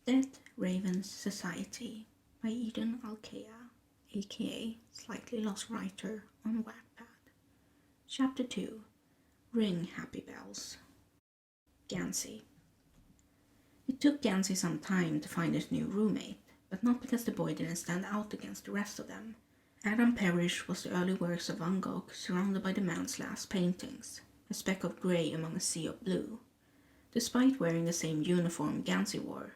Dead Ravens Society by Eden Alkea, aka SlightlyLostWriter on Wattpad. Chapter 2. Ring Happy Bells. Gansey. It took Gansey some time to find his new roommate, but not because the boy didn't stand out against the rest of them. Adam Parrish was the early works of Van Gogh surrounded by the man's last paintings, a speck of grey among a sea of blue. Despite wearing the same uniform Gansey wore,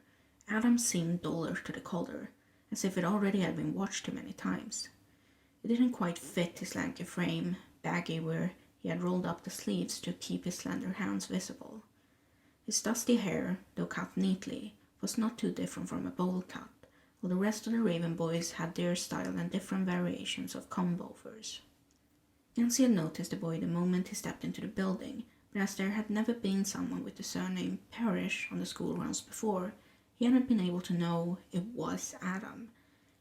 Adam seemed duller to the collar, as if it already had been watched too many times. It didn't quite fit his lanky frame, baggy where he had rolled up the sleeves to keep his slender hands visible. His dusty hair, though cut neatly, was not too different from a bowl cut, while the rest of the Raven boys had their style and different variations of comb-overs. Gansey had noticed the boy the moment he stepped into the building, but as there had never been someone with the surname Parrish on the school grounds before, he hadn't been able to know it was Adam.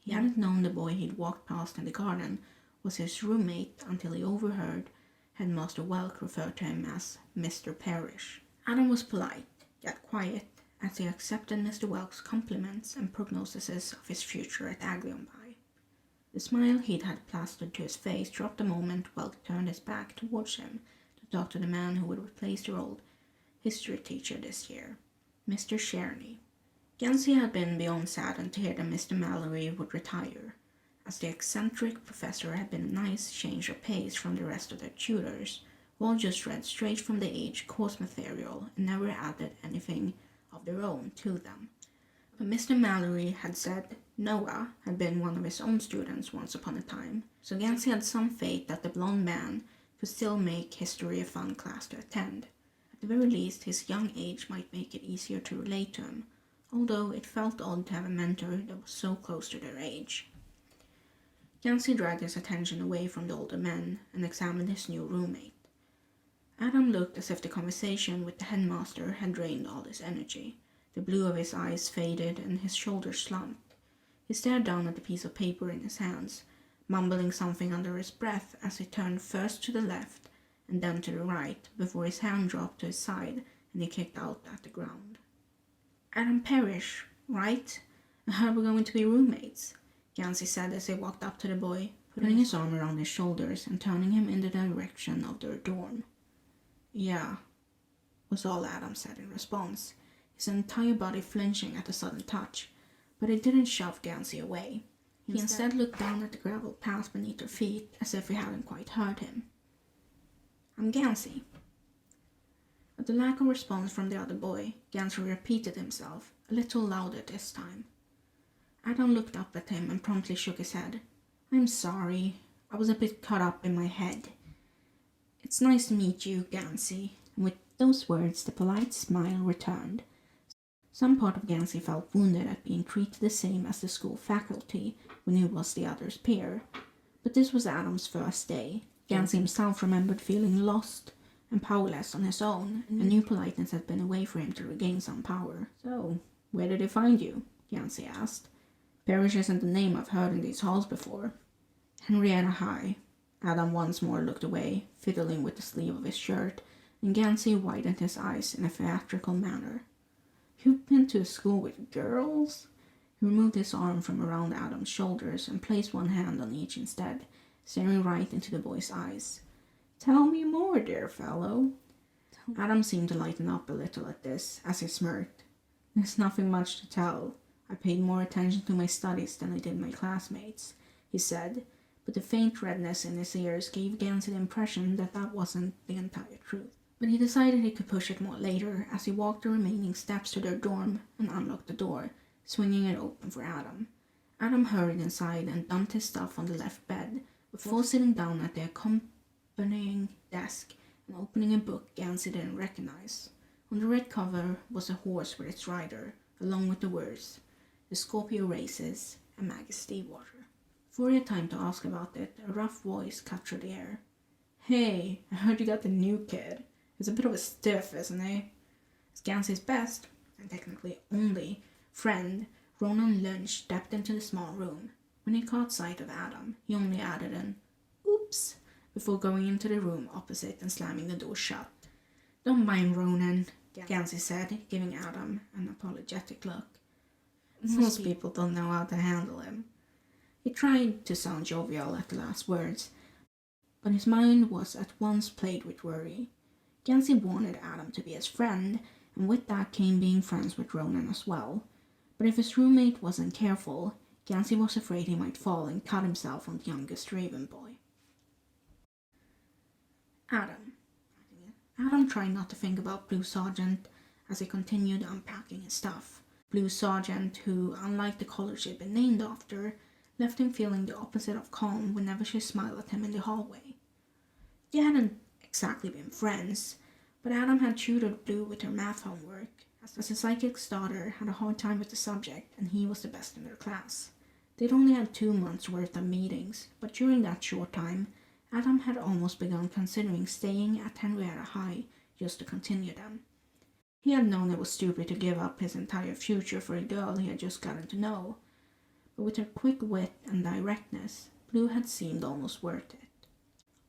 He hadn't known the boy he'd walked past in the garden was his roommate until he overheard Headmaster Welk refer to him as Mr. Parrish. Adam was polite, yet quiet, as he accepted Mr. Welk's compliments and prognoses of his future at Aglionby. The smile he'd had plastered to his face dropped the moment Welk turned his back towards him to talk to the man who would replace their old history teacher this year, Mr. Cherney. Gansey had been beyond saddened to hear that Mr. Mallory would retire, as the eccentric professor had been a nice change of pace from the rest of their tutors, who all just read straight from the age course material and never added anything of their own to them. But Mr. Mallory had said Noah had been one of his own students once upon a time, so Gansey had some faith that the blonde man could still make history a fun class to attend. At the very least, his young age might make it easier to relate to him, although it felt odd to have a mentor that was so close to their age. Gansey dragged his attention away from the older men and examined his new roommate. Adam looked as if the conversation with the headmaster had drained all his energy. The blue of his eyes faded and his shoulders slumped. He stared down at the piece of paper in his hands, mumbling something under his breath as he turned first to the left and then to the right before his hand dropped to his side and he kicked out at the ground. Adam Parrish, right? I heard we're going to be roommates, Gansey said as he walked up to the boy, putting his arm around his shoulders and turning him in the direction of their dorm. Yeah, was all Adam said in response, his entire body flinching at the sudden touch, but it didn't shove Gansey away. He instead looked down at the gravel path beneath their feet as if he hadn't quite heard him. I'm Gansey. At the lack of response from the other boy, Gansey repeated himself, a little louder this time. Adam looked up at him and promptly shook his head. I'm sorry, I was a bit caught up in my head. It's nice to meet you, Gansey. And with those words, the polite smile returned. Some part of Gansey felt wounded at being treated the same as the school faculty when he was the other's peer. But this was Adam's first day. Gansey himself remembered feeling lost and powerless on his own, and new politeness had been a way for him to regain some power. So, where did they find you? Gansey asked. Parrish isn't a name I've heard in these halls before. Henrietta High. Adam once more looked away, fiddling with the sleeve of his shirt, and Gansey widened his eyes in a theatrical manner. You've been to a school with girls? He removed his arm from around Adam's shoulders and placed one hand on each instead, staring right into the boy's eyes. Tell me more, dear fellow. Adam seemed to lighten up a little at this, as he smirked. There's nothing much to tell. I paid more attention to my studies than I did my classmates, he said, but the faint redness in his ears gave Gansey the impression that that wasn't the entire truth. But he decided he could push it more later as he walked the remaining steps to their dorm and unlocked the door, swinging it open for Adam. Adam hurried inside and dumped his stuff on the left bed, before sitting down at the accompanying desk and opening a book Gansey didn't recognize. On the red cover was a horse with its rider, along with the words, The Scorpio Races, and Maggie Stevewater. Before he had time to ask about it, a rough voice cut through the air. Hey, I heard you got the new kid. He's a bit of a stiff, isn't he? As Gansey's best, and technically only, friend, Ronan Lynch stepped into the small room. When he caught sight of Adam, he only added an oops before going into the room opposite and slamming the door shut. Don't mind Ronan, Gansey said, giving Adam an apologetic look. Most people don't know how to handle him. He tried to sound jovial at the last words, but his mind was at once plagued with worry. Gansey wanted Adam to be his friend, and with that came being friends with Ronan as well. But if his roommate wasn't careful, Gansey was afraid he might fall and cut himself on the youngest Raven boy. Adam tried not to think about Blue Sergeant as he continued unpacking his stuff. Blue Sergeant, who, unlike the color she'd been named after, left him feeling the opposite of calm whenever she smiled at him in the hallway. They hadn't exactly been friends, but Adam had tutored Blue with her math homework, as the psychic's daughter had a hard time with the subject and he was the best in their class. They'd only had 2 months' worth of meetings, but during that short time, Adam had almost begun considering staying at Henrietta High just to continue them. He had known it was stupid to give up his entire future for a girl he had just gotten to know, but with her quick wit and directness, Blue had seemed almost worth it.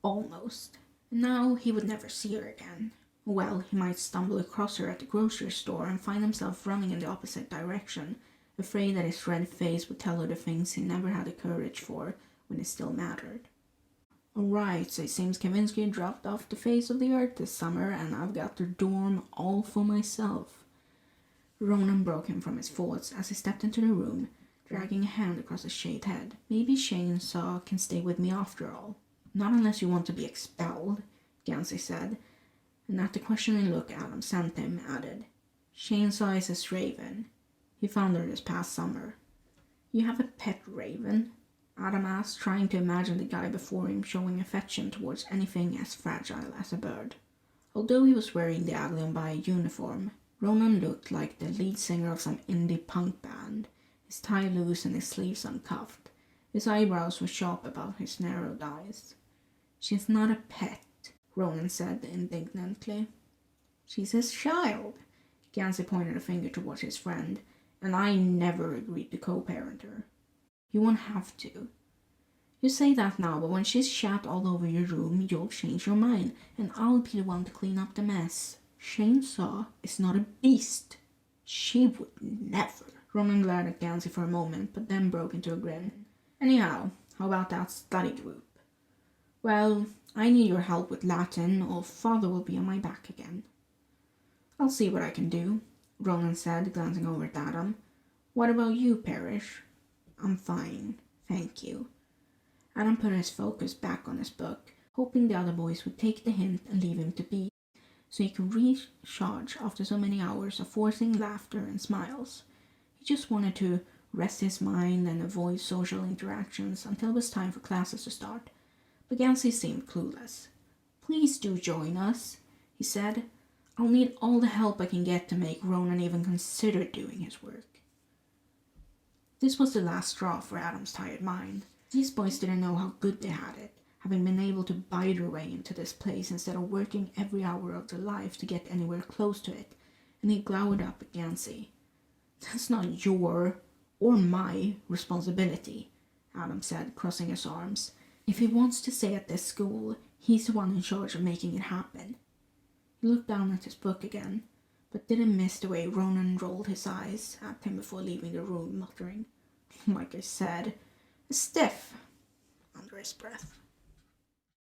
Almost. And now he would never see her again. Well, he might stumble across her at the grocery store and find himself running in the opposite direction, afraid that his red face would tell her the things he never had the courage for when it still mattered. Alright, so it seems Kavinsky dropped off the face of the earth this summer and I've got the dorm all for myself. Ronan broke him from his thoughts as he stepped into the room, dragging a hand across his shaved head. Maybe Chainsaw can stay with me after all. Not unless you want to be expelled, Gansey said, and at the questioning look Adam sent him, added, Chainsaw is his raven. He found her this past summer. You have a pet raven? Adam asked, trying to imagine the guy before him showing affection towards anything as fragile as a bird. Although he was wearing the Aglion uniform, Ronan looked like the lead singer of some indie punk band, his tie loose and his sleeves uncuffed. His eyebrows were sharp above his narrowed eyes. She's not a pet, Ronan said indignantly. She's his child. Gansey pointed a finger towards his friend, and I never agreed to co-parent her. You won't have to. You say that now, but when she's shat all over your room, you'll change your mind, and I'll be the one to clean up the mess. Chainsaw is not a beast. She would never. Ronan glared at Gansey for a moment, but then broke into a grin. Anyhow, how about that study group? Well, I need your help with Latin, or Father will be on my back again. I'll see what I can do, Ronan said, glancing over at Adam. What about you, Parrish? I'm fine, thank you. Adam put his focus back on his book, hoping the other boys would take the hint and leave him to be, so he could recharge after so many hours of forcing laughter and smiles. He just wanted to rest his mind and avoid social interactions until it was time for classes to start. But Gansey seemed clueless. Please do join us, he said. I'll need all the help I can get to make Ronan even consider doing his work. This was the last straw for Adam's tired mind. These boys didn't know how good they had it, having been able to buy their way into this place instead of working every hour of their life to get anywhere close to it, and he glowered up at Gansey. That's not your or my responsibility, Adam said, crossing his arms. If he wants to stay at this school, he's the one in charge of making it happen. He looked down at his book again, but didn't miss the way Ronan rolled his eyes at him before leaving the room, muttering, like I said, stiff, under his breath.